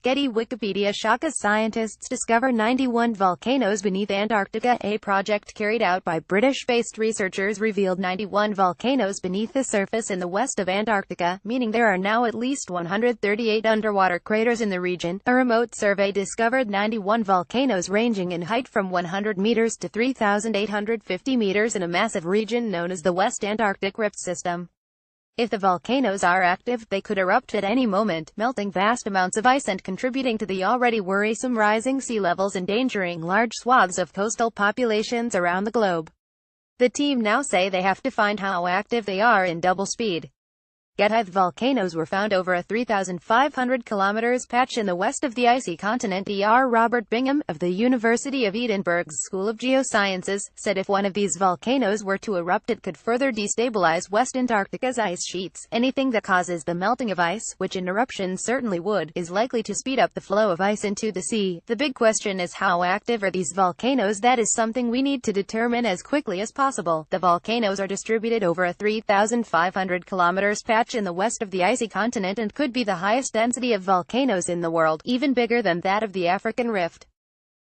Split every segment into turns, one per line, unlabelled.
Getty Wikipedia shock as scientists discover 91 volcanoes beneath Antarctica. A project carried out by British-based researchers revealed 91 volcanoes beneath the surface in the west of Antarctica, meaning there are now at least 138 underwater craters in the region. A remote survey discovered 91 volcanoes ranging in height from 100 meters to 3,850 meters in a massive region known as the West Antarctic Rift System. If the volcanoes are active, they could erupt at any moment, melting vast amounts of ice and contributing to the already worrisome rising sea levels, endangering large swaths of coastal populations around the globe. The team now say they have to find how active they are in double speed. Getty volcanoes were found over a 3,500 kilometers patch in the west of the icy continent. Dr. Robert Bingham, of the University of Edinburgh's School of Geosciences, said if one of these volcanoes were to erupt it could further destabilize West Antarctica's ice sheets. Anything that causes the melting of ice, which an eruption certainly would, is likely to speed up the flow of ice into the sea. The big question is how active are these volcanoes? That is something we need to determine as quickly as possible. The volcanoes are distributed over a 3,500 kilometers patch in the west of the icy continent and could be the highest density of volcanoes in the world, even bigger than that of the African Rift.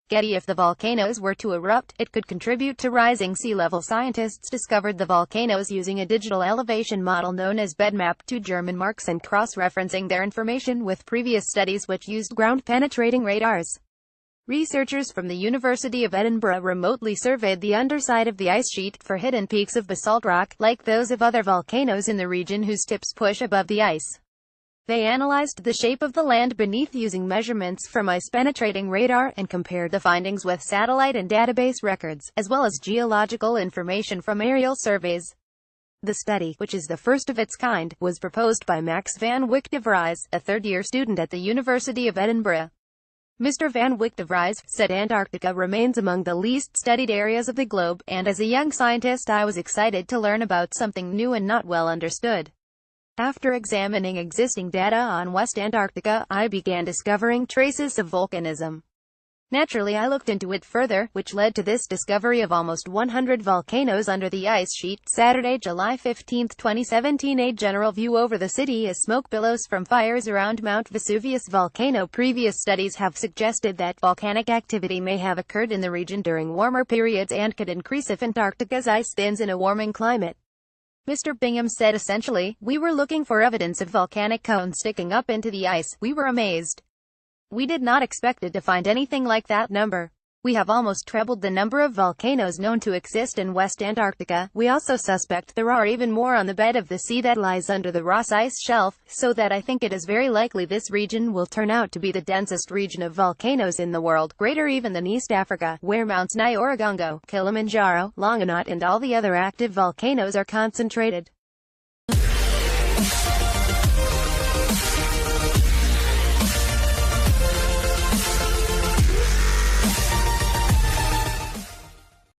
Getty: if the volcanoes were to erupt, it could contribute to rising sea level. Scientists discovered the volcanoes using a digital elevation model known as BedMap2 German marks and cross-referencing their information with previous studies which used ground-penetrating radars. Researchers from the University of Edinburgh remotely surveyed the underside of the ice sheet for hidden peaks of basalt rock, like those of other volcanoes in the region whose tips push above the ice. They analyzed the shape of the land beneath using measurements from ice-penetrating radar, and compared the findings with satellite and database records, as well as geological information from aerial surveys. The study, which is the first of its kind, was proposed by Max van Wyck de Vries, a third-year student at the University of Edinburgh. Mr. Van Wyck de Vries said Antarctica remains among the least studied areas of the globe, and as a young scientist I was excited to learn about something new and not well understood. After examining existing data on West Antarctica, I began discovering traces of volcanism. Naturally, I looked into it further, which led to this discovery of almost 100 volcanoes under the ice sheet. Saturday, July 15, 2017. A general view over the city as smoke billows from fires around Mount Vesuvius volcano. Previous studies have suggested that volcanic activity may have occurred in the region during warmer periods and could increase if Antarctica's ice thins in a warming climate. Mr. Bingham said essentially, we were looking for evidence of volcanic cones sticking up into the ice. We were amazed. We did not expect to find anything like that number. We have almost trebled the number of volcanoes known to exist in West Antarctica. We also suspect there are even more on the bed of the sea that lies under the Ross Ice Shelf, so that I think it is very likely this region will turn out to be the densest region of volcanoes in the world, greater even than East Africa, where Mounts Nyiragongo, Kilimanjaro, Longonot and all the other active volcanoes are concentrated.